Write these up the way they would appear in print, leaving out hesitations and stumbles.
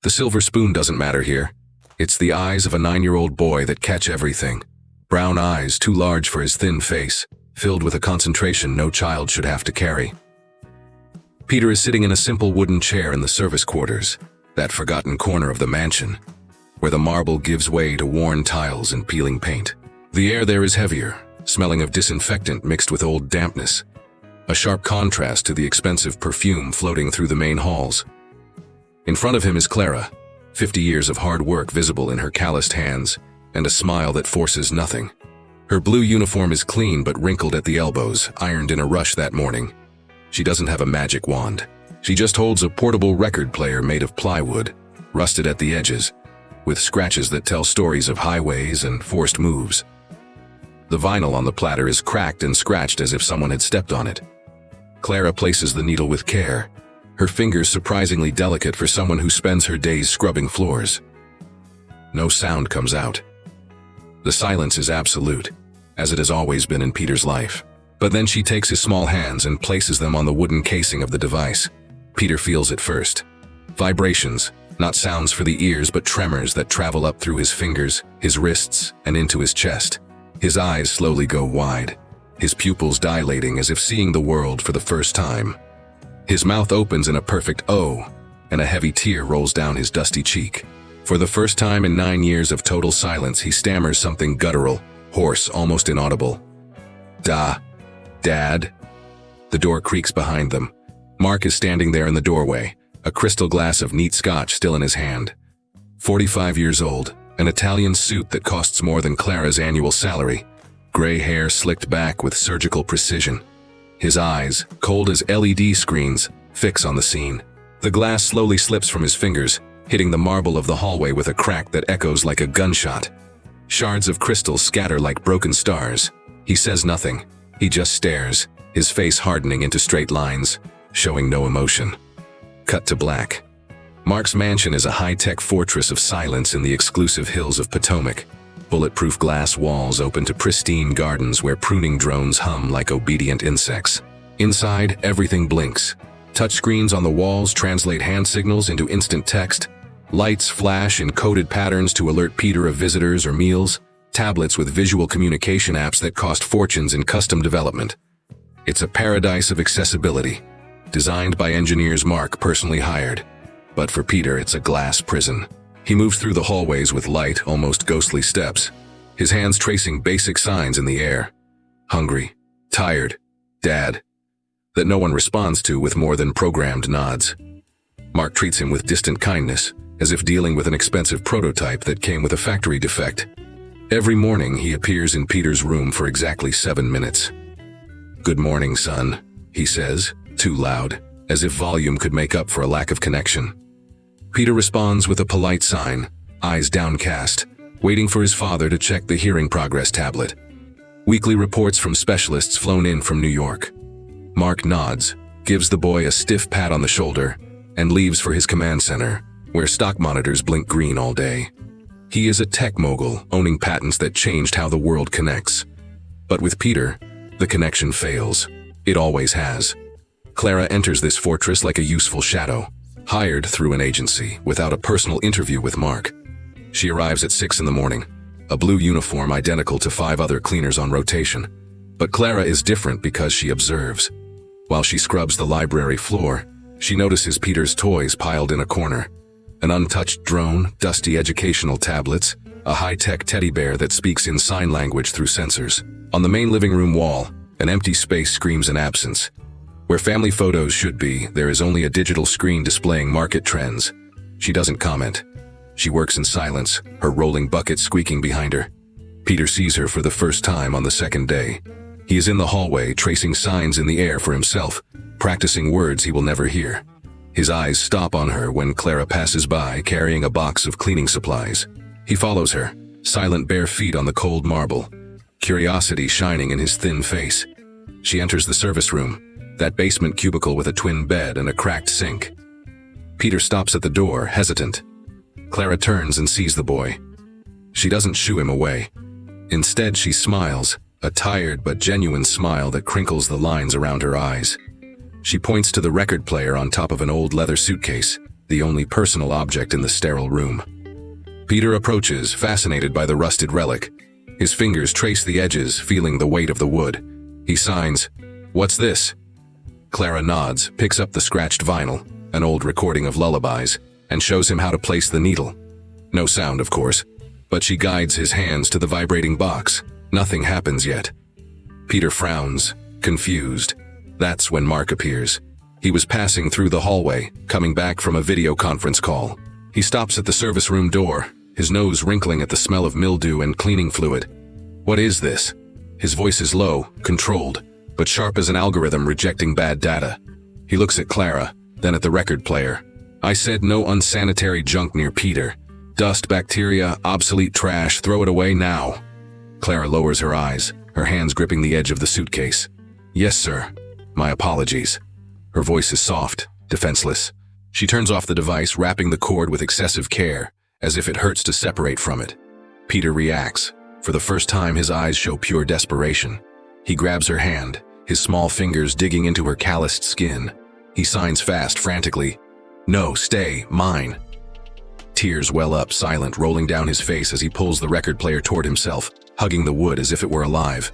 The silver spoon doesn't matter here. It's the eyes of a 9-year-old boy that catch everything. Brown eyes too large for his thin face, filled with a concentration no child should have to carry. Peter is sitting in a simple wooden chair in the service quarters, that forgotten corner of the mansion, where the marble gives way to worn tiles and peeling paint. The air there is heavier, smelling of disinfectant mixed with old dampness, a sharp contrast to the expensive perfume floating through the main halls. In front of him is Clara, 50 years of hard work visible in her calloused hands, and a smile that forces nothing. Her blue uniform is clean but wrinkled at the elbows, ironed in a rush that morning. She doesn't have a magic wand. She just holds a portable record player made of plywood, rusted at the edges, with scratches that tell stories of highways and forced moves. The vinyl on the platter is cracked and scratched as if someone had stepped on it. Clara places the needle with care, her fingers surprisingly delicate for someone who spends her days scrubbing floors. No sound comes out. The silence is absolute, as it has always been in Peter's life. But then she takes his small hands and places them on the wooden casing of the device. Peter feels it first. Vibrations, not sounds for the ears but tremors that travel up through his fingers, his wrists, and into his chest. His eyes slowly go wide, his pupils dilating as if seeing the world for the first time. His mouth opens in a perfect O, and a heavy tear rolls down his dusty cheek. For the first time in 9 years of total silence, he stammers something guttural, hoarse, almost inaudible. Dad? The door creaks behind them. Mark is standing there in the doorway, a crystal glass of neat scotch still in his hand. 45 years old, an Italian suit that costs more than Clara's annual salary, gray hair slicked back with surgical precision. His eyes, cold as LED screens, fix on the scene. The glass slowly slips from his fingers, hitting the marble of the hallway with a crack that echoes like a gunshot. Shards of crystal scatter like broken stars. He says nothing. He just stares, his face hardening into straight lines, showing no emotion. Cut to black. Mark's mansion is a high-tech fortress of silence in the exclusive hills of Potomac. Bulletproof glass walls open to pristine gardens where pruning drones hum like obedient insects. Inside, everything blinks. Touchscreens on the walls translate hand signals into instant text. Lights flash in coded patterns to alert Peter of visitors or meals. Tablets with visual communication apps that cost fortunes in custom development. It's a paradise of accessibility, designed by engineers Mark personally hired. But for Peter, it's a glass prison. He moves through the hallways with light, almost ghostly steps, his hands tracing basic signs in the air. Hungry, tired, dad, that no one responds to with more than programmed nods. Mark treats him with distant kindness, as if dealing with an expensive prototype that came with a factory defect. Every morning, he appears in Peter's room for exactly 7 minutes. "Good morning, son," he says, too loud, as if volume could make up for a lack of connection. Peter responds with a polite sign, eyes downcast, waiting for his father to check the hearing progress tablet. Weekly reports from specialists flown in from New York. Mark nods, gives the boy a stiff pat on the shoulder, and leaves for his command center, where stock monitors blink green all day. He is a tech mogul, owning patents that changed how the world connects. But with Peter, the connection fails. It always has. Clara enters this fortress like a useful shadow, hired through an agency, without a personal interview with Mark. She arrives at 6 in the morning, a blue uniform identical to 5 other cleaners on rotation. But Clara is different because she observes. While she scrubs the library floor, she notices Peter's toys piled in a corner. An untouched drone, dusty educational tablets, a high-tech teddy bear that speaks in sign language through sensors. On the main living room wall, an empty space screams an absence. Where family photos should be, there is only a digital screen displaying market trends. She doesn't comment. She works in silence, her rolling bucket squeaking behind her. Peter sees her for the first time on the second day. He is in the hallway, tracing signs in the air for himself, practicing words he will never hear. His eyes stop on her when Clara passes by, carrying a box of cleaning supplies. He follows her, silent bare feet on the cold marble, curiosity shining in his thin face. She enters the service room, that basement cubicle with a twin bed and a cracked sink. Peter stops at the door, hesitant. Clara turns and sees the boy. She doesn't shoo him away. Instead, she smiles, a tired but genuine smile that crinkles the lines around her eyes. She points to the record player on top of an old leather suitcase, the only personal object in the sterile room. Peter approaches, fascinated by the rusted relic. His fingers trace the edges, feeling the weight of the wood. He signs, "What's this?" Clara nods, picks up the scratched vinyl, an old recording of lullabies, and shows him how to place the needle. No sound, of course, but she guides his hands to the vibrating box. Nothing happens yet. Peter frowns, confused. That's when Mark appears. He was passing through the hallway, coming back from a video conference call. He stops at the service room door, his nose wrinkling at the smell of mildew and cleaning fluid. "What is this?" His voice is low, controlled, but sharp as an algorithm rejecting bad data. He looks at Clara, then at the record player. "I said no unsanitary junk near Peter. Dust, bacteria, obsolete trash, throw it away now." Clara lowers her eyes, her hands gripping the edge of the suitcase. "Yes, sir. My apologies." Her voice is soft, defenseless. She turns off the device, wrapping the cord with excessive care, as if it hurts to separate from it. Peter reacts. For the first time, his eyes show pure desperation. He grabs her hand, his small fingers digging into her calloused skin. He signs fast, frantically, "No, stay, mine." Tears well up, silent, rolling down his face as he pulls the record player toward himself, hugging the wood as if it were alive.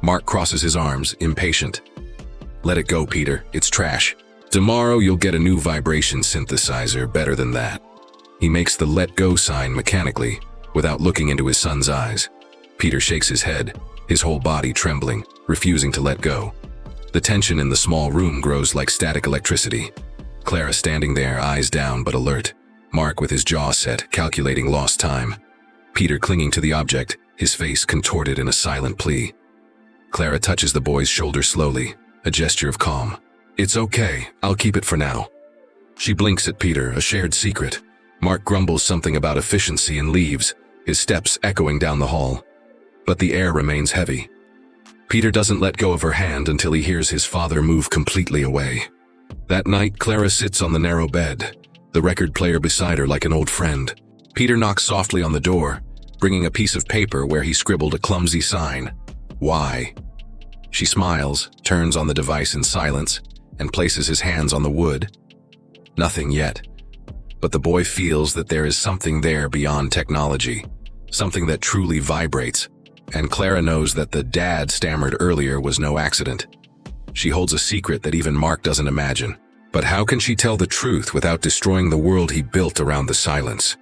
Mark crosses his arms, impatient. "Let it go, Peter. It's trash. Tomorrow you'll get a new vibration synthesizer better than that." He makes the let go sign mechanically, without looking into his son's eyes. Peter shakes his head, his whole body trembling, refusing to let go. The tension in the small room grows like static electricity. Clara standing there, eyes down but alert. Mark with his jaw set, calculating lost time. Peter clinging to the object, his face contorted in a silent plea. Clara touches the boy's shoulder slowly, a gesture of calm. "It's okay, I'll keep it for now." She blinks at Peter, a shared secret. Mark grumbles something about efficiency and leaves, his steps echoing down the hall. But the air remains heavy. Peter doesn't let go of her hand until he hears his father move completely away. That night, Clara sits on the narrow bed, the record player beside her like an old friend. Peter knocks softly on the door, bringing a piece of paper where he scribbled a clumsy sign. "Why?" She smiles, turns on the device in silence, and places his hands on the wood. Nothing yet. But the boy feels that there is something there beyond technology, something that truly vibrates, and Clara knows that the dad stammered earlier was no accident. She holds a secret that even Mark doesn't imagine. But how can she tell the truth without destroying the world he built around the silence?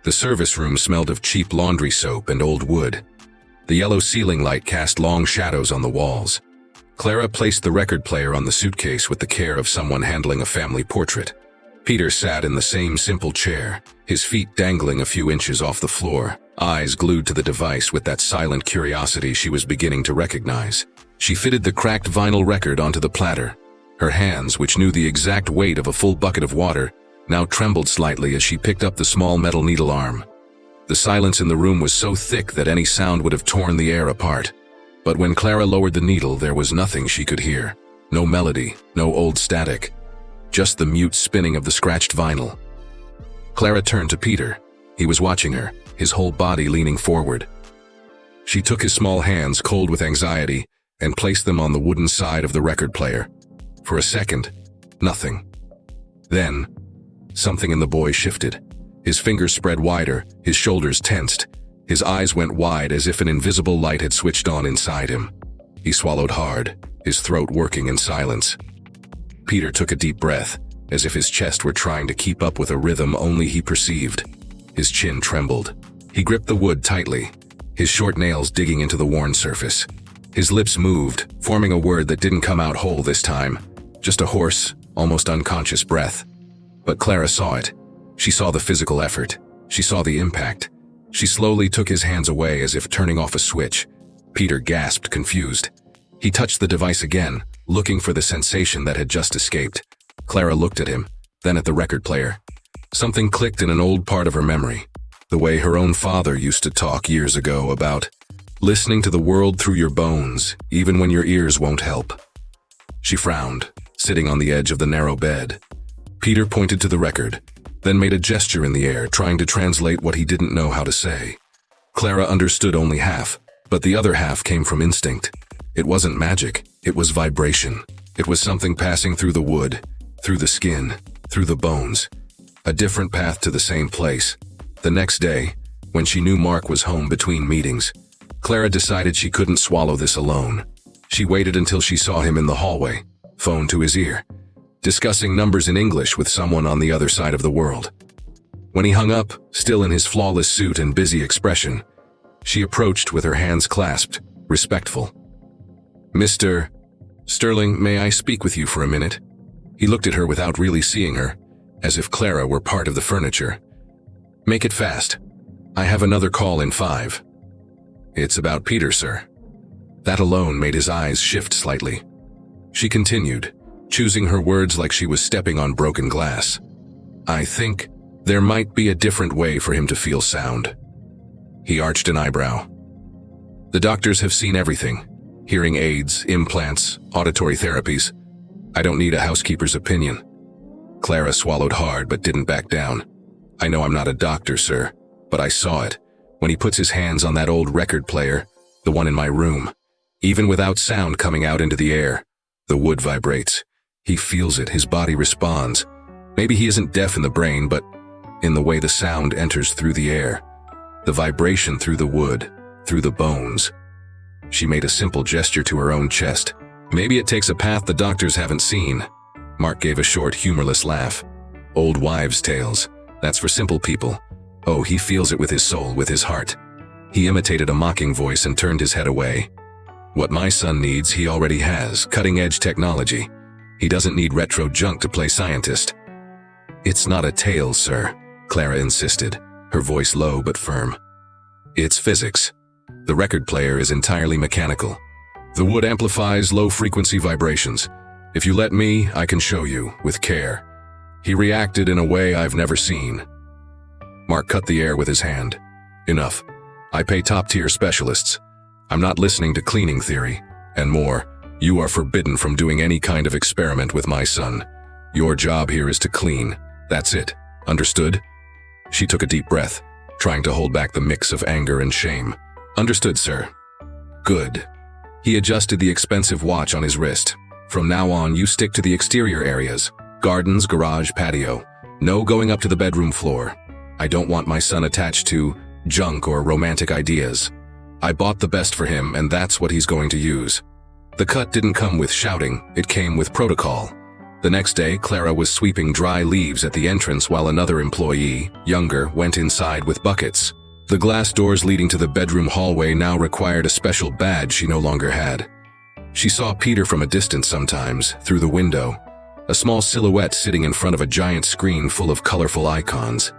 The service room smelled of cheap laundry soap and old wood. The yellow ceiling light cast long shadows on the walls. Clara placed the record player on the suitcase with the care of someone handling a family portrait. Peter sat in the same simple chair, his feet dangling a few inches off the floor, eyes glued to the device with that silent curiosity she was beginning to recognize. She fitted the cracked vinyl record onto the platter. Her hands, which knew the exact weight of a full bucket of water, now trembled slightly as she picked up the small metal needle arm. The silence in the room was so thick that any sound would have torn the air apart. But when Clara lowered the needle, there was nothing she could hear. No melody, no old static. Just the mute spinning of the scratched vinyl. Clara turned to Peter. He was watching her, his whole body leaning forward. She took his small hands, cold with anxiety, and placed them on the wooden side of the record player. For a second, nothing. Then, something in the boy shifted. His fingers spread wider, his shoulders tensed. His eyes went wide as if an invisible light had switched on inside him. He swallowed hard, his throat working in silence. Peter took a deep breath, as if his chest were trying to keep up with a rhythm only he perceived. His chin trembled. He gripped the wood tightly, his short nails digging into the worn surface. His lips moved, forming a word that didn't come out whole this time. Just a hoarse, almost unconscious breath. But Clara saw it. She saw the physical effort. She saw the impact. She slowly took his hands away as if turning off a switch. Peter gasped, confused. He touched the device again, looking for the sensation that had just escaped. Clara looked at him, then at the record player. Something clicked in an old part of her memory. The way her own father used to talk years ago about listening to the world through your bones, even when your ears won't help. She frowned, sitting on the edge of the narrow bed. Peter pointed to the record, then made a gesture in the air, trying to translate what he didn't know how to say. Clara understood only half, but the other half came from instinct. It wasn't magic, it was vibration. It was something passing through the wood, through the skin, through the bones. A different path to the same place. The next day, when she knew Mark was home between meetings, Clara decided she couldn't swallow this alone. She waited until she saw him in the hallway, phone to his ear, discussing numbers in English with someone on the other side of the world. When he hung up, still in his flawless suit and busy expression, she approached with her hands clasped, respectful. "Mr. Sterling, may I speak with you for a minute?" He looked at her without really seeing her, as if Clara were part of the furniture. "Make it fast. I have another call in 5. "It's about Peter, sir." That alone made his eyes shift slightly. She continued, choosing her words like she was stepping on broken glass. "I think there might be a different way for him to feel sound." He arched an eyebrow. "The doctors have seen everything. Hearing aids, implants, auditory therapies. I don't need a housekeeper's opinion." Clara swallowed hard but didn't back down. "I know I'm not a doctor, sir, but I saw it when he puts his hands on that old record player, the one in my room. Even without sound coming out into the air, the wood vibrates. He feels it, his body responds. Maybe he isn't deaf in the brain, but in the way the sound enters through the air. The vibration through the wood, through the bones." She made a simple gesture to her own chest. "Maybe it takes a path the doctors haven't seen." Mark gave a short, humorless laugh. "Old wives' tales. That's for simple people. Oh, he feels it with his soul, with his heart." He imitated a mocking voice and turned his head away. "What my son needs, he already has, cutting-edge technology. He doesn't need retro junk to play scientist." "It's not a tale, sir," Clara insisted, her voice low but firm. "It's physics. The record player is entirely mechanical. The wood amplifies low-frequency vibrations. If you let me, I can show you, with care." He reacted in a way I've never seen. Mark cut the air with his hand. "Enough. I pay top-tier specialists. I'm not listening to cleaning theory. And more, you are forbidden from doing any kind of experiment with my son. Your job here is to clean. That's it. Understood?" She took a deep breath, trying to hold back the mix of anger and shame. "Understood, sir." "Good." He adjusted the expensive watch on his wrist. "From now on, you stick to the exterior areas. Gardens, garage, patio. No going up to the bedroom floor. I don't want my son attached to junk or romantic ideas. I bought the best for him, and that's what he's going to use." The cut didn't come with shouting, it came with protocol. The next day, Clara was sweeping dry leaves at the entrance while another employee, younger, went inside with buckets. The glass doors leading to the bedroom hallway now required a special badge she no longer had. She saw Peter from a distance sometimes, through the window, a small silhouette sitting in front of a giant screen full of colorful icons.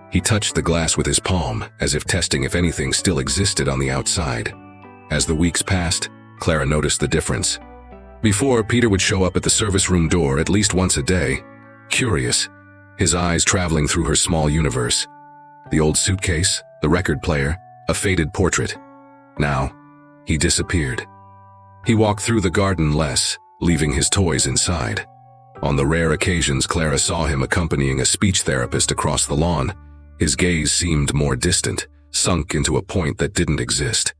He touched the glass with his palm, as if testing if anything still existed on the outside. As the weeks passed, Clara noticed the difference. Before, Peter would show up at the service room door at least once a day, curious, his eyes traveling through her small universe. The old suitcase, the record player, a faded portrait. Now, he disappeared. He walked through the garden less, leaving his toys inside. On the rare occasions Clara saw him accompanying a speech therapist across the lawn, his gaze seemed more distant, sunk into a point that didn't exist.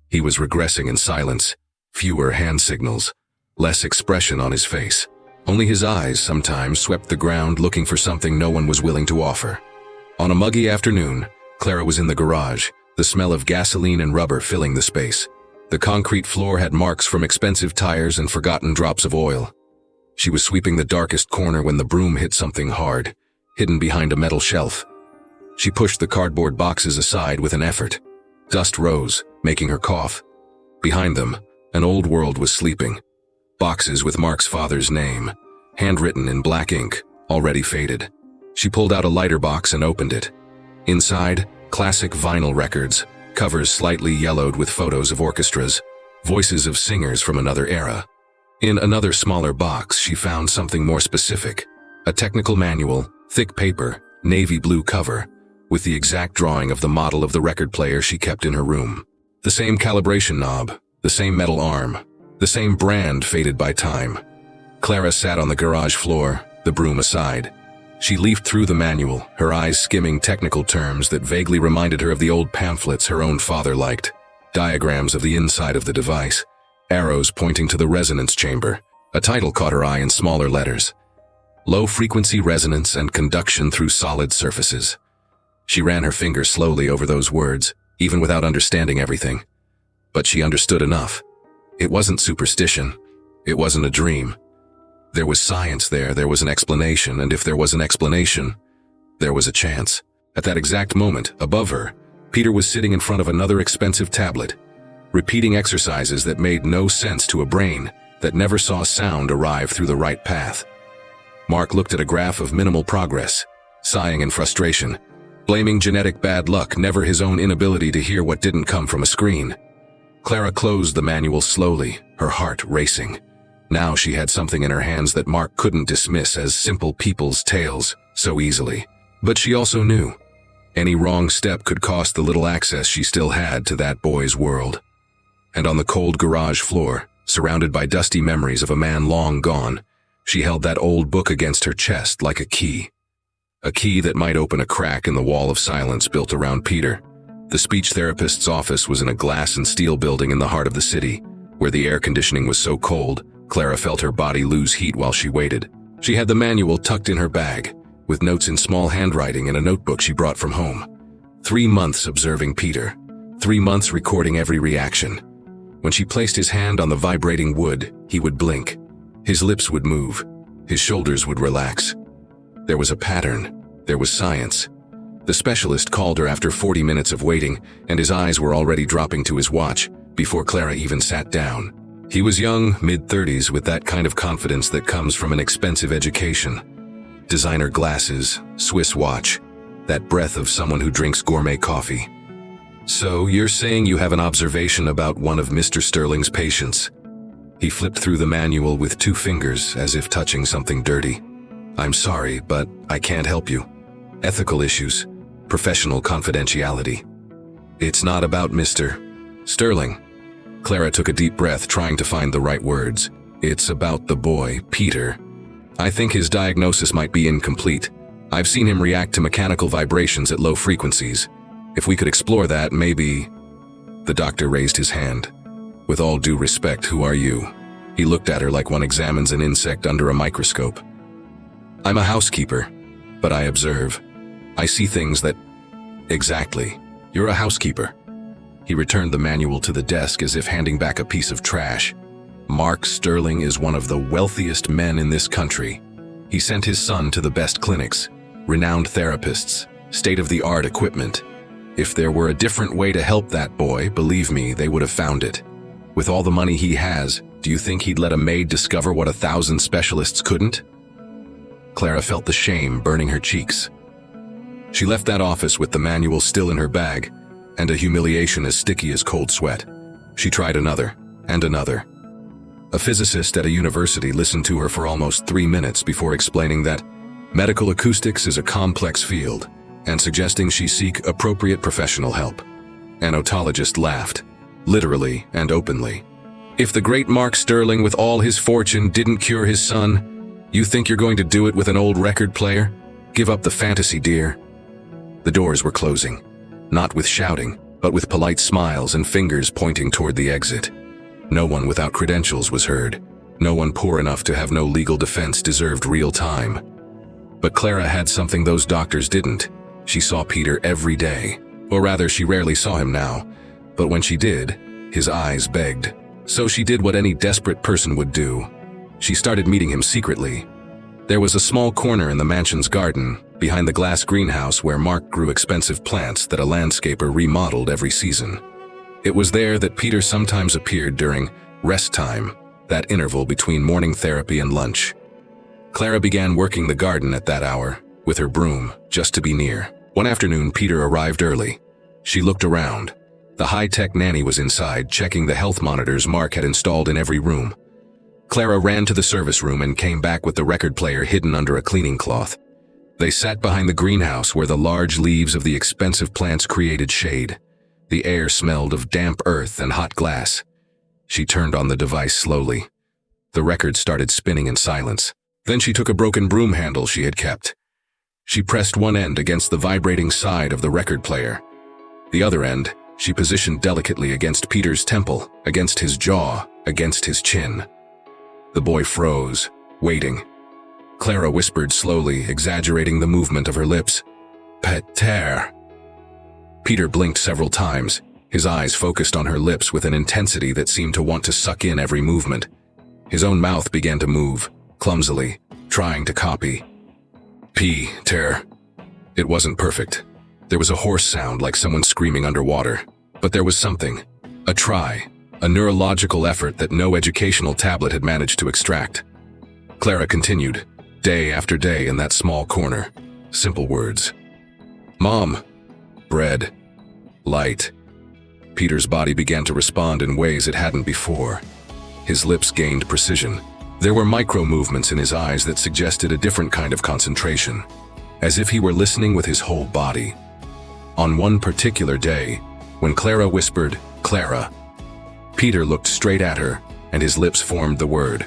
He was regressing in silence, fewer hand signals, less expression on his face. Only his eyes sometimes swept the ground looking for something no one was willing to offer. On a muggy afternoon, Clara was in the garage, the smell of gasoline and rubber filling the space. The concrete floor had marks from expensive tires and forgotten drops of oil. She was sweeping the darkest corner when the broom hit something hard, hidden behind a metal shelf. She pushed the cardboard boxes aside with an effort. Dust rose, making her cough. Behind them, an old world was sleeping. Boxes with Mark's father's name, handwritten in black ink, already faded. She pulled out a lighter box and opened it. Inside, classic vinyl records, covers slightly yellowed with photos of orchestras, voices of singers from another era. In another smaller box, she found something more specific. A technical manual, thick paper, navy blue cover, with the exact drawing of the model of the record player she kept in her room. The same calibration knob, the same metal arm, the same brand faded by time. Clara sat on the garage floor, the broom aside. She leafed through the manual, her eyes skimming technical terms that vaguely reminded her of the old pamphlets her own father liked. Diagrams of the inside of the device, arrows pointing to the resonance chamber. A title caught her eye in smaller letters. low-frequency resonance and conduction through solid surfaces. She ran her finger slowly over those words, even without understanding everything. But she understood enough. It wasn't superstition. It wasn't a dream. There was science there, there was an explanation, and if there was an explanation, there was a chance. At that exact moment, above her, Peter was sitting in front of another expensive tablet, repeating exercises that made no sense to a brain that never saw sound arrive through the right path. Mark looked at a graph of minimal progress, sighing in frustration, blaming genetic bad luck, never his own inability to hear what didn't come from a screen. Clara closed the manual slowly, her heart racing. Now she had something in her hands that Mark couldn't dismiss as simple people's tales so easily. But she also knew any wrong step could cost the little access she still had to that boy's world. And on the cold garage floor, surrounded by dusty memories of a man long gone, she held that old book against her chest like a key. A key that might open a crack in the wall of silence built around Peter. The speech therapist's office was in a glass and steel building in the heart of the city, where the air conditioning was so cold, Clara felt her body lose heat while she waited. She had the manual tucked in her bag, with notes in small handwriting in a notebook she brought from home. 3 months observing Peter. 3 months recording every reaction. When she placed his hand on the vibrating wood, he would blink. His lips would move. His shoulders would relax. There was a pattern. There was science. The specialist called her after 40 minutes of waiting, and his eyes were already dropping to his watch before Clara even sat down. He was young, mid-30s, with that kind of confidence that comes from an expensive education. Designer glasses, Swiss watch, that breath of someone who drinks gourmet coffee. "So, you're saying you have an observation about one of Mr. Sterling's patients?" He flipped through the manual with 2 fingers, as if touching something dirty. "I'm sorry, but I can't help you. Ethical issues, professional confidentiality." "It's not about Mr. Sterling." Clara took a deep breath, trying to find the right words. "It's about the boy, Peter. I think his diagnosis might be incomplete. I've seen him react to mechanical vibrations at low frequencies. If we could explore that, maybe..." The doctor raised his hand. "With all due respect, who are you?" He looked at her like one examines an insect under a microscope. "I'm a housekeeper, but I observe. I see things that..." "Exactly. You're a housekeeper." He returned the manual to the desk as if handing back a piece of trash. "Mark Sterling is one of the wealthiest men in this country. He sent his son to the best clinics, renowned therapists, state-of-the-art equipment. If there were a different way to help that boy, believe me, they would have found it. With all the money he has, do you think he'd let a maid discover what 1,000 specialists couldn't?" Clara felt the shame burning her cheeks. She left that office with the manual still in her bag, and a humiliation as sticky as cold sweat. She tried another, and another. A physicist at a university listened to her for almost 3 minutes before explaining that medical acoustics is a complex field, and suggesting she seek appropriate professional help. An otologist laughed, literally and openly. "If the great Mark Sterling, with all his fortune, didn't cure his son, you think you're going to do it with an old record player? Give up the fantasy, dear." The doors were closing, not with shouting, but with polite smiles and fingers pointing toward the exit. No one without credentials was heard. No one poor enough to have no legal defense deserved real time. But Clara had something those doctors didn't. She saw Peter every day. Or rather, she rarely saw him now. But when she did, his eyes begged. So she did what any desperate person would do. She started meeting him secretly. There was a small corner in the mansion's garden, behind the glass greenhouse where Mark grew expensive plants that a landscaper remodeled every season. It was there that Peter sometimes appeared during rest time, that interval between morning therapy and lunch. Clara began working the garden at that hour, with her broom, just to be near. One afternoon, Peter arrived early. She looked around. The high-tech nanny was inside, checking the health monitors Mark had installed in every room. Clara ran to the service room and came back with the record player hidden under a cleaning cloth. They sat behind the greenhouse where the large leaves of the expensive plants created shade. The air smelled of damp earth and hot glass. She turned on the device slowly. The record started spinning in silence. Then she took a broken broom handle she had kept. She pressed one end against the vibrating side of the record player. The other end, she positioned delicately against Peter's temple, against his jaw, against his chin. The boy froze, waiting. Clara whispered slowly, exaggerating the movement of her lips. Peter. Peter blinked several times, his eyes focused on her lips with an intensity that seemed to want to suck in every movement. His own mouth began to move, clumsily, trying to copy. Peter. It wasn't perfect. There was a hoarse sound like someone screaming underwater. But there was something. A try. A neurological effort that no educational tablet had managed to extract. Clara continued, day after day in that small corner. Simple words. Mom. Bread. Light. Peter's body began to respond in ways it hadn't before. His lips gained precision. There were micro-movements in his eyes that suggested a different kind of concentration, as if he were listening with his whole body. On one particular day, when Clara whispered, Clara, Peter looked straight at her, and his lips formed the word.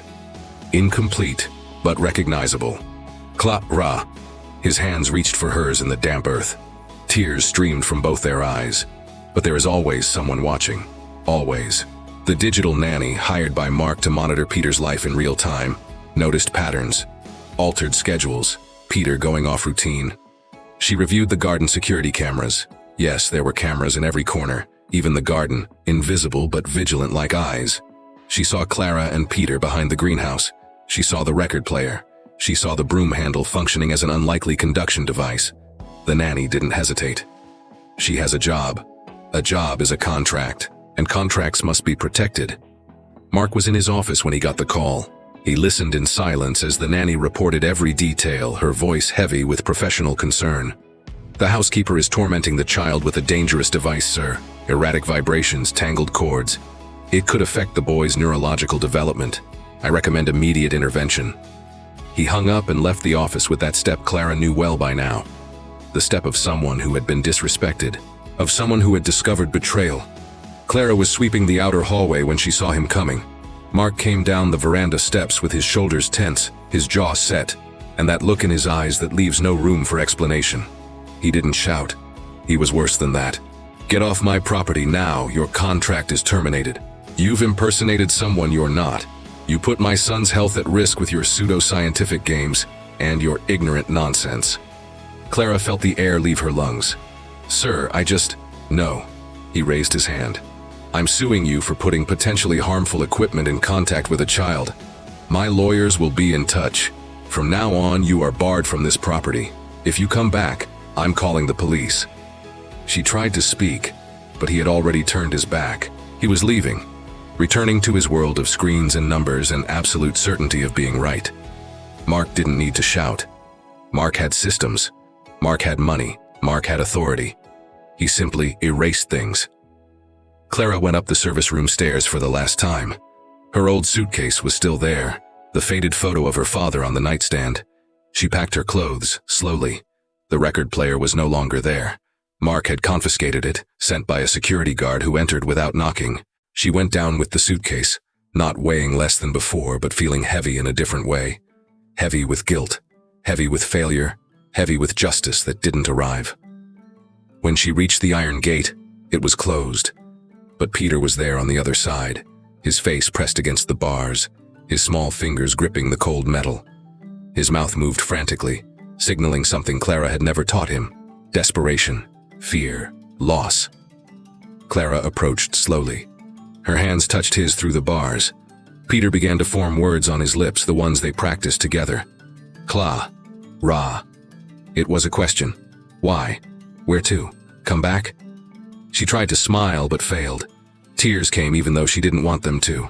Incomplete, but recognizable. Clara. His hands reached for hers in the damp earth. Tears streamed from both their eyes. But there is always someone watching. Always. The digital nanny, hired by Mark to monitor Peter's life in real time, noticed patterns, altered schedules, Peter going off routine. She reviewed the garden security cameras. Yes, there were cameras in every corner, even the garden, invisible but vigilant like eyes. She saw Clara and Peter behind the greenhouse. She saw the record player. She saw the broom handle functioning as an unlikely conduction device. The nanny didn't hesitate. She has a job. A job is a contract, and contracts must be protected. Mark was in his office when he got the call. He listened in silence as the nanny reported every detail, her voice heavy with professional concern. The housekeeper is tormenting the child with a dangerous device, sir. Erratic vibrations, tangled cords. It could affect the boy's neurological development. I recommend immediate intervention. He hung up and left the office with that step Clara knew well by now. The step of someone who had been disrespected, of someone who had discovered betrayal. Clara was sweeping the outer hallway when she saw him coming. Mark came down the veranda steps with his shoulders tense, his jaw set, and that look in his eyes that leaves no room for explanation. He didn't shout. He was worse than that. Get off my property now, your contract is terminated. You've impersonated someone you're not. You put my son's health at risk with your pseudo-scientific games and your ignorant nonsense. Clara felt the air leave her lungs. Sir, No. He raised his hand. I'm suing you for putting potentially harmful equipment in contact with a child. My lawyers will be in touch. From now on, you are barred from this property. If you come back, I'm calling the police. She tried to speak, but he had already turned his back. He was leaving, returning to his world of screens and numbers and absolute certainty of being right. Mark didn't need to shout. Mark had systems. Mark had money. Mark had authority. He simply erased things. Clara went up the service room stairs for the last time. Her old suitcase was still there, the faded photo of her father on the nightstand. She packed her clothes, slowly. The record player was no longer there. Mark had confiscated it, sent by a security guard who entered without knocking. She went down with the suitcase, not weighing less than before, but feeling heavy in a different way. Heavy with guilt, heavy with failure, heavy with justice that didn't arrive. When she reached the iron gate, it was closed. But Peter was there on the other side, his face pressed against the bars, his small fingers gripping the cold metal. His mouth moved frantically, signaling something Clara had never taught him: desperation, fear, loss. Clara approached slowly. Her hands touched his through the bars. Peter began to form words on his lips, the ones they practiced together. Kla. Ra. It was a question. Why? Where to? Come back? She tried to smile but failed. Tears came even though she didn't want them to.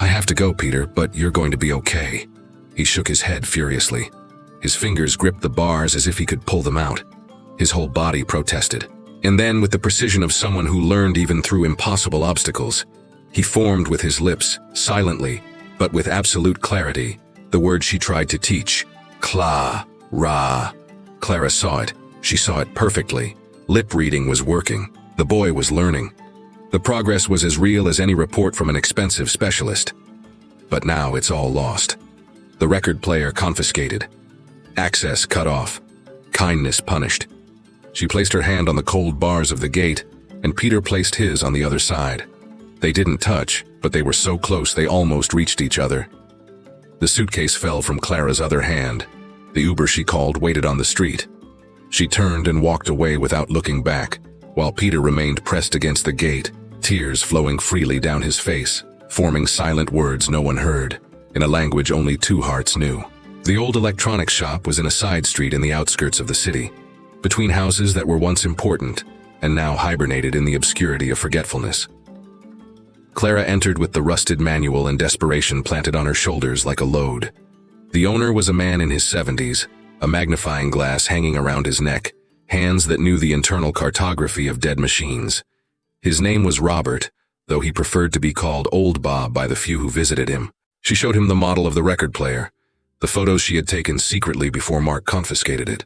I have to go, Peter, but you're going to be okay. He shook his head furiously. His fingers gripped the bars as if he could pull them out. His whole body protested. And then, with the precision of someone who learned even through impossible obstacles, he formed with his lips, silently, but with absolute clarity, the word she tried to teach. Kla. Ra. Clara saw it. She saw it perfectly. Lip reading was working. The boy was learning. The progress was as real as any report from an expensive specialist. But now it's all lost. The record player confiscated. Access cut off. Kindness punished. She placed her hand on the cold bars of the gate, and Peter placed his on the other side. They didn't touch, but they were so close they almost reached each other. The suitcase fell from Clara's other hand. The Uber she called waited on the street. She turned and walked away without looking back, while Peter remained pressed against the gate, tears flowing freely down his face, forming silent words no one heard, in a language only two hearts knew. The old electronics shop was in a side street in the outskirts of the city, between houses that were once important and now hibernated in the obscurity of forgetfulness. Clara entered with the rusted manual and desperation planted on her shoulders like a load. The owner was a man in his 70s, a magnifying glass hanging around his neck, hands that knew the internal cartography of dead machines. His name was Robert, though he preferred to be called Old Bob by the few who visited him. She showed him the model of the record player, the photos she had taken secretly before Mark confiscated it.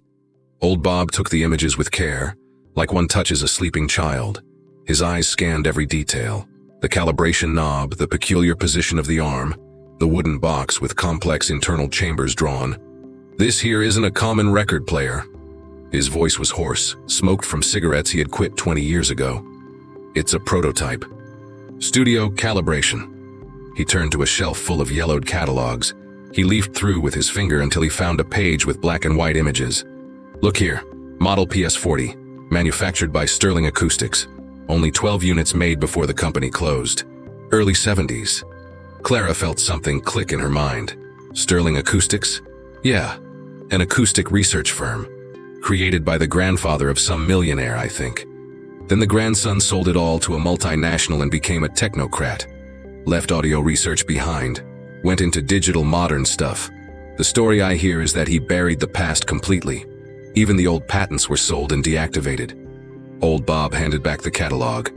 Old Bob took the images with care, like one touches a sleeping child. His eyes scanned every detail: the calibration knob, the peculiar position of the arm, the wooden box with complex internal chambers drawn. "This here isn't a common record player." His voice was hoarse, smoked from cigarettes he had quit 20 years ago. "It's a prototype. Studio calibration." He turned to a shelf full of yellowed catalogs. He leafed through with his finger until he found a page with black and white images. "Look here, model PS40, manufactured by Sterling Acoustics. Only 12 units made before the company closed. Early 70s. Clara felt something click in her mind. Sterling Acoustics? Yeah, an acoustic research firm. Created by the grandfather of some millionaire, I think. Then the grandson sold it all to a multinational and became a technocrat. Left audio research behind. Went into digital modern stuff. The story I hear is that he buried the past completely. Even the old patents were sold and deactivated." Old Bob handed back the catalog.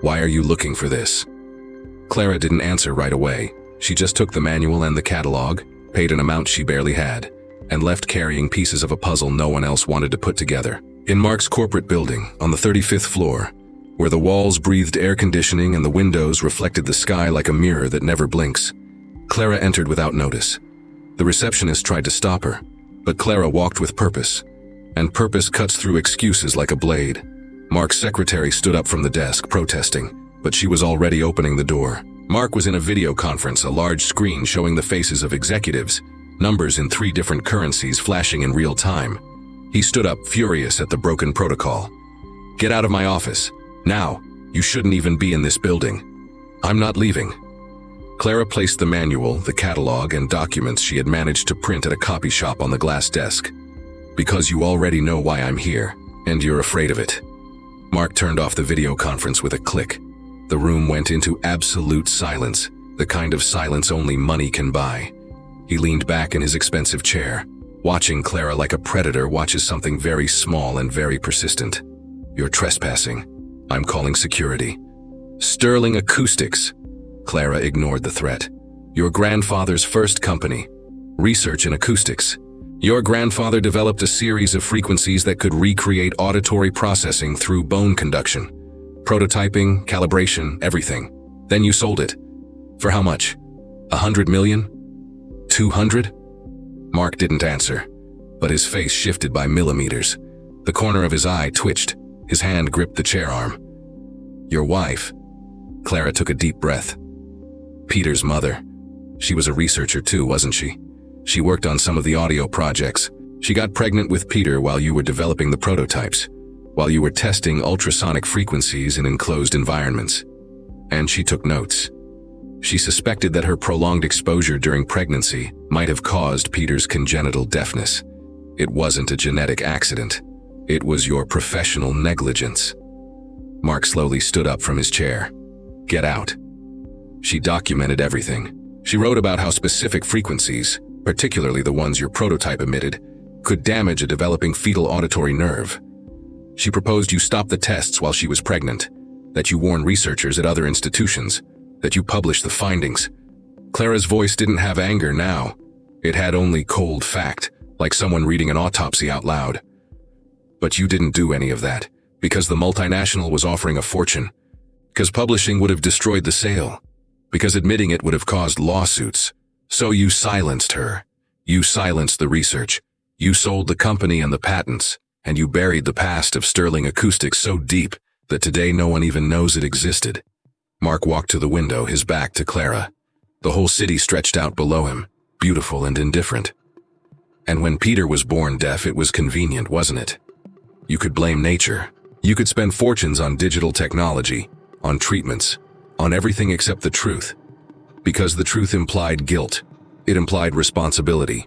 "Why are you looking for this?" Clara didn't answer right away. She just took the manual and the catalog, paid an amount she barely had, and left carrying pieces of a puzzle no one else wanted to put together. In Mark's corporate building, on the 35th floor, where the walls breathed air conditioning and the windows reflected the sky like a mirror that never blinks, Clara entered without notice. The receptionist tried to stop her, but Clara walked with purpose, and purpose cuts through excuses like a blade. Mark's secretary stood up from the desk, protesting, but she was already opening the door. Mark was in a video conference, a large screen showing the faces of executives, numbers in 3 different currencies flashing in real time. He stood up, furious at the broken protocol. "Get out of my office. Now. You shouldn't even be in this building. I'm not leaving." Clara placed the manual, the catalog, and documents she had managed to print at a copy shop on the glass desk. "Because you already know why I'm here, and you're afraid of it." Mark turned off the video conference with a click. The room went into absolute silence, the kind of silence only money can buy. He leaned back in his expensive chair, watching Clara like a predator watches something very small and very persistent. "You're trespassing. I'm calling security." "Sterling Acoustics." Clara ignored the threat. "Your grandfather's first company. Research in acoustics. Your grandfather developed a series of frequencies that could recreate auditory processing through bone conduction. Prototyping, calibration, everything. Then you sold it. For how much? 100 million? 200? Mark didn't answer, but his face shifted by millimeters. The corner of his eye twitched. His hand gripped the chair arm. "Your wife." Clara took a deep breath. "Peter's mother. She was a researcher too, wasn't she? She worked on some of the audio projects. She got pregnant with Peter while you were developing the prototypes, while you were testing ultrasonic frequencies in enclosed environments. And she took notes. She suspected that her prolonged exposure during pregnancy might have caused Peter's congenital deafness. It wasn't a genetic accident. It was your professional negligence." Mark slowly stood up from his chair. "Get out." She documented everything. She wrote about how specific frequencies, particularly the ones your prototype emitted, could damage a developing fetal auditory nerve. She proposed you stop the tests while she was pregnant, that you warn researchers at other institutions, that you publish the findings. Clara's voice didn't have anger now. It had only cold fact, like someone reading an autopsy out loud. "But you didn't do any of that, because the multinational was offering a fortune, because publishing would have destroyed the sale, because admitting it would have caused lawsuits. So you silenced her. You silenced the research. You sold the company and the patents, and you buried the past of Sterling Acoustics so deep that today no one even knows it existed." Mark walked to the window, his back to Clara. The whole city stretched out below him, beautiful and indifferent. And when Peter was born deaf, it was convenient, wasn't it? You could blame nature. You could spend fortunes on digital technology, on treatments, on everything except the truth. Because the truth implied guilt. It implied responsibility.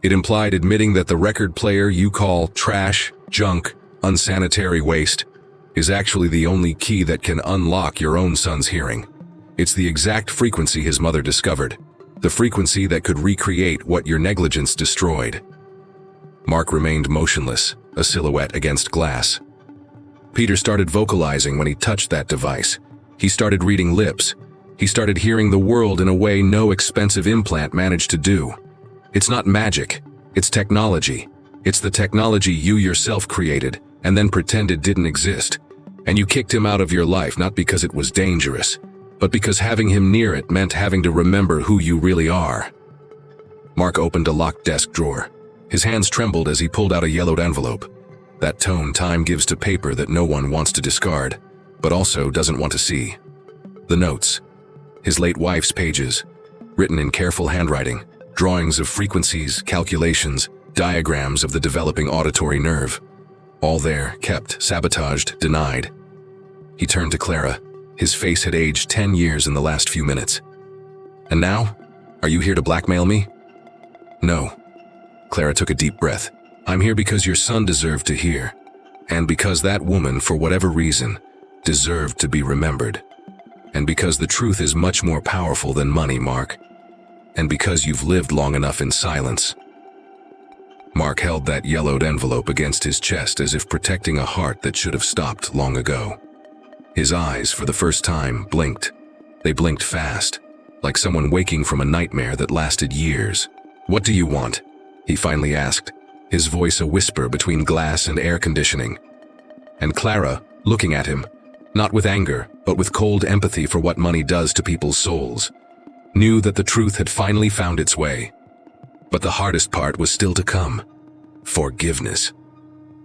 It implied admitting that the record player you call trash, junk, unsanitary waste is actually the only key that can unlock your own son's hearing. It's the exact frequency his mother discovered, the frequency that could recreate what your negligence destroyed. Mark remained motionless, a silhouette against glass. Peter started vocalizing when he touched that device. He started reading lips. He started hearing the world in a way no expensive implant managed to do. It's not magic, it's technology. It's the technology you yourself created and then pretended didn't exist. And you kicked him out of your life not because it was dangerous, but because having him near it meant having to remember who you really are. Mark opened a locked desk drawer. His hands trembled as he pulled out a yellowed envelope. That tone time gives to paper that no one wants to discard, but also doesn't want to see. The notes. His late wife's pages, written in careful handwriting, drawings of frequencies, calculations, diagrams of the developing auditory nerve. All there, kept, sabotaged, denied. He turned to Clara. His face had aged 10 years in the last few minutes. And now? Are you here to blackmail me? No. Clara took a deep breath. I'm here because your son deserved to hear. And because that woman, for whatever reason, deserved to be remembered. And because the truth is much more powerful than money, Mark. And because you've lived long enough in silence. Mark held that yellowed envelope against his chest as if protecting a heart that should have stopped long ago. His eyes, for the first time, blinked. They blinked fast, like someone waking from a nightmare that lasted years. What do you want? He finally asked, his voice a whisper between glass and air conditioning. And Clara, looking at him, not with anger, but with cold empathy for what money does to people's souls, knew that the truth had finally found its way. But the hardest part was still to come. Forgiveness.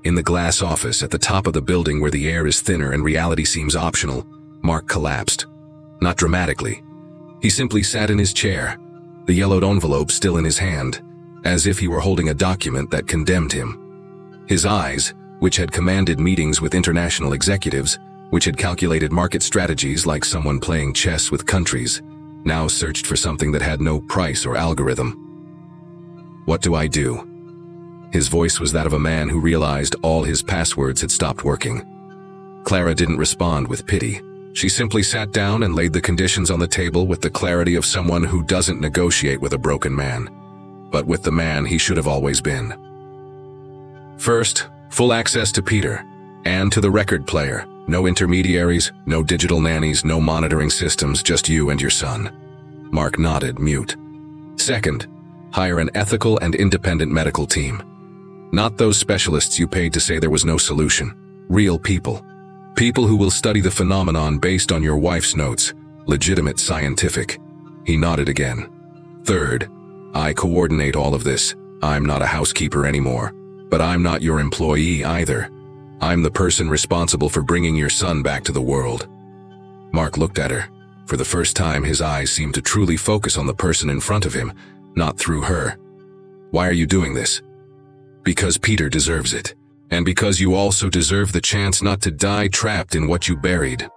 In the glass office at the top of the building where the air is thinner and reality seems optional, Mark collapsed. Not dramatically. He simply sat in his chair, the yellowed envelope still in his hand, as if he were holding a document that condemned him. His eyes, which had commanded meetings with international executives, which had calculated market strategies like someone playing chess with countries, now searched for something that had no price or algorithm. What do I do? His voice was that of a man who realized all his passwords had stopped working. Clara didn't respond with pity. She simply sat down and laid the conditions on the table with the clarity of someone who doesn't negotiate with a broken man, but with the man he should have always been. First, full access to Peter, and to the record player. No intermediaries, no digital nannies, no monitoring systems, just you and your son. Mark nodded, mute. Second, hire an ethical and independent medical team. Not those specialists you paid to say there was no solution. Real people. People who will study the phenomenon based on your wife's notes. Legitimate, scientific. He nodded again. Third, I coordinate all of this. I'm not a housekeeper anymore. But I'm not your employee either. I'm the person responsible for bringing your son back to the world. Mark looked at her. For the first time, his eyes seemed to truly focus on the person in front of him, not through her. Why are you doing this? Because Peter deserves it. And because you also deserve the chance not to die trapped in what you buried.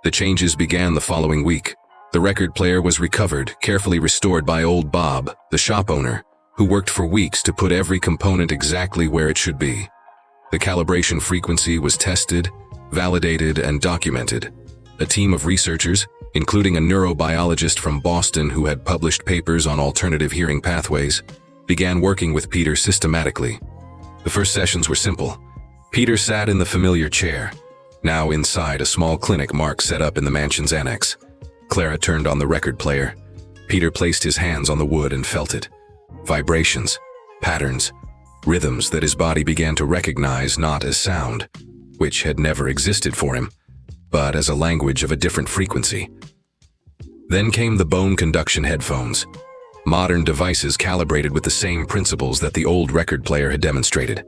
The changes began the following week. The record player was recovered, carefully restored by old Bob, the shop owner, who worked for weeks to put every component exactly where it should be. The calibration frequency was tested, validated, and documented. A team of researchers, including a neurobiologist from Boston who had published papers on alternative hearing pathways, began working with Peter systematically. The first sessions were simple. Peter sat in the familiar chair, now inside a small clinic Mark set up in the mansion's annex. Clara turned on the record player. Peter placed his hands on the wood and felt it. Vibrations, patterns, rhythms that his body began to recognize not as sound, which had never existed for him, but as a language of a different frequency. Then came the bone conduction headphones, modern devices calibrated with the same principles that the old record player had demonstrated.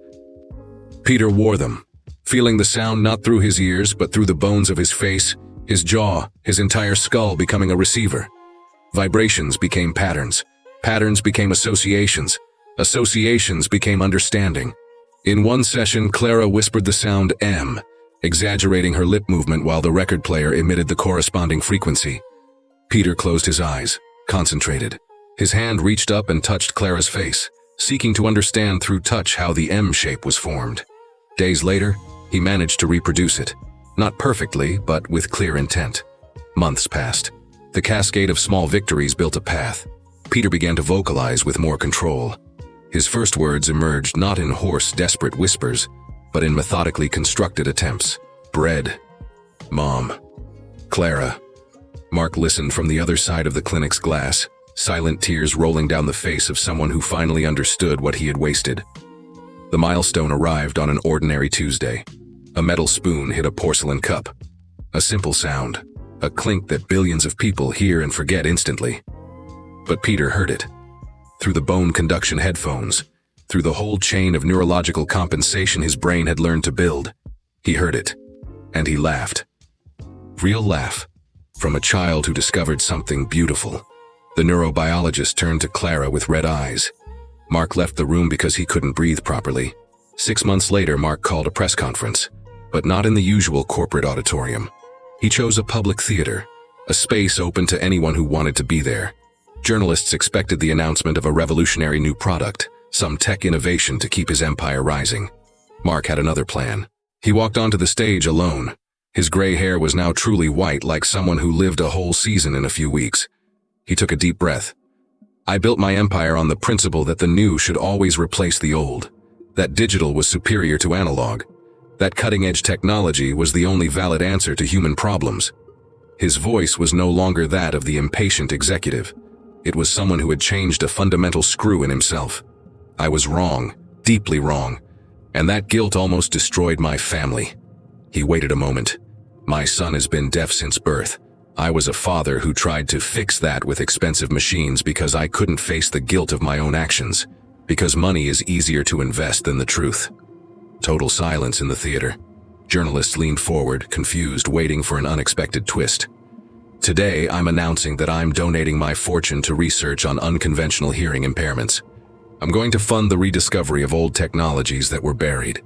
Peter wore them, feeling the sound not through his ears but through the bones of his face, his jaw, his entire skull becoming a receiver. Vibrations became patterns, Patterns became associations. Associations became understanding. In one session, Clara whispered the sound M, exaggerating her lip movement while the record player emitted the corresponding frequency. Peter closed his eyes, concentrated. His hand reached up and touched Clara's face, seeking to understand through touch how the M shape was formed. Days later, he managed to reproduce it. Not perfectly, but with clear intent. Months passed. The cascade of small victories built a path. Peter began to vocalize with more control. His first words emerged not in hoarse, desperate whispers, but in methodically constructed attempts. Bread. Mom. Clara. Mark listened from the other side of the clinic's glass, silent tears rolling down the face of someone who finally understood what he had wasted. The milestone arrived on an ordinary Tuesday. A metal spoon hit a porcelain cup. A simple sound, a clink that billions of people hear and forget instantly. But Peter heard it. Through the bone conduction headphones, through the whole chain of neurological compensation his brain had learned to build. He heard it, and he laughed. Real laugh, from a child who discovered something beautiful. The neurobiologist turned to Clara with red eyes. Mark left the room because he couldn't breathe properly. 6 months later, Mark called a press conference, but not in the usual corporate auditorium. He chose a public theater, a space open to anyone who wanted to be there. Journalists expected the announcement of a revolutionary new product, some tech innovation to keep his empire rising. Mark had another plan. He walked onto the stage alone. His gray hair was now truly white, like someone who lived a whole season in a few weeks. He took a deep breath. I built my empire on the principle that the new should always replace the old, that digital was superior to analog, that cutting-edge technology was the only valid answer to human problems. His voice was no longer that of the impatient executive. It was someone who had changed a fundamental screw in himself. I was wrong, deeply wrong, and that guilt almost destroyed my family. He waited a moment. My son has been deaf since birth. I was a father who tried to fix that with expensive machines because I couldn't face the guilt of my own actions, because money is easier to invest than the truth. Total silence in the theater. Journalists leaned forward, confused, waiting for an unexpected twist. Today, I'm announcing that I'm donating my fortune to research on unconventional hearing impairments. I'm going to fund the rediscovery of old technologies that were buried.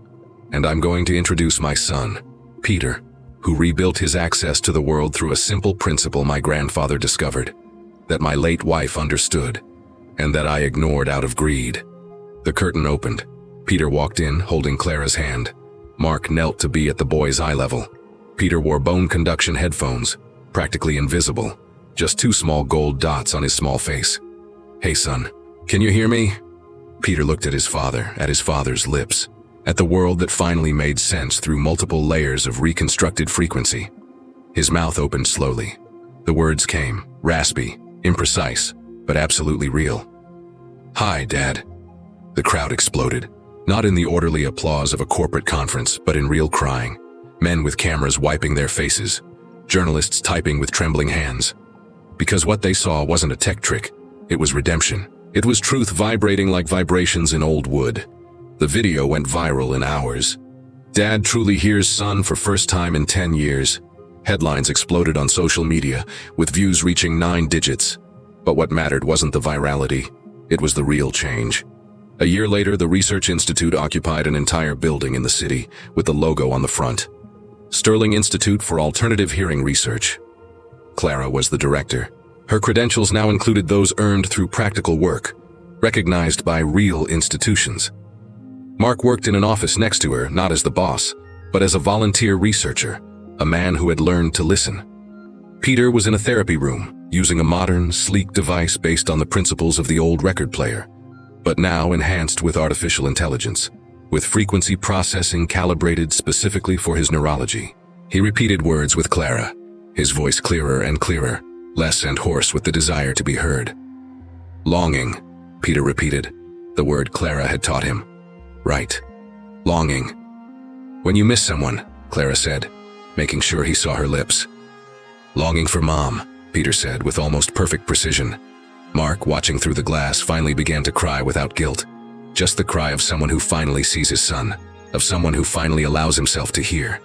And I'm going to introduce my son, Peter, who rebuilt his access to the world through a simple principle my grandfather discovered, that my late wife understood, and that I ignored out of greed. The curtain opened. Peter walked in, holding Clara's hand. Mark knelt to be at the boy's eye level. Peter wore bone conduction headphones, practically invisible, just 2 small gold dots on his small face. Hey son, can you hear me? Peter looked at his father's lips, at the world that finally made sense through multiple layers of reconstructed frequency. His mouth opened slowly. The words came, raspy, imprecise, but absolutely real. Hi, Dad. The crowd exploded, not in the orderly applause of a corporate conference, but in real crying. Men with cameras wiping their faces, journalists typing with trembling hands. Because what they saw wasn't a tech trick, it was redemption. It was truth vibrating like vibrations in old wood. The video went viral in hours. Dad truly hears son for first time in 10 years. Headlines exploded on social media, with views reaching 9 digits. But what mattered wasn't the virality, it was the real change. A year later, the Research Institute occupied an entire building in the city, with the logo on the front. Sterling Institute for Alternative Hearing Research. Clara was the director. Her credentials now included those earned through practical work, recognized by real institutions. Mark worked in an office next to her, not as the boss, but as a volunteer researcher, a man who had learned to listen. Peter was in a therapy room, using a modern, sleek device based on the principles of the old record player, but now enhanced with artificial intelligence, with frequency processing calibrated specifically for his neurology. He repeated words with Clara, his voice clearer and clearer, less and hoarse with the desire to be heard. Longing, Peter repeated, the word Clara had taught him. Right. Longing. When you miss someone, Clara said, making sure he saw her lips. Longing for Mom, Peter said with almost perfect precision. Mark, watching through the glass, finally began to cry without guilt. Just the cry of someone who finally sees his son, of someone who finally allows himself to hear.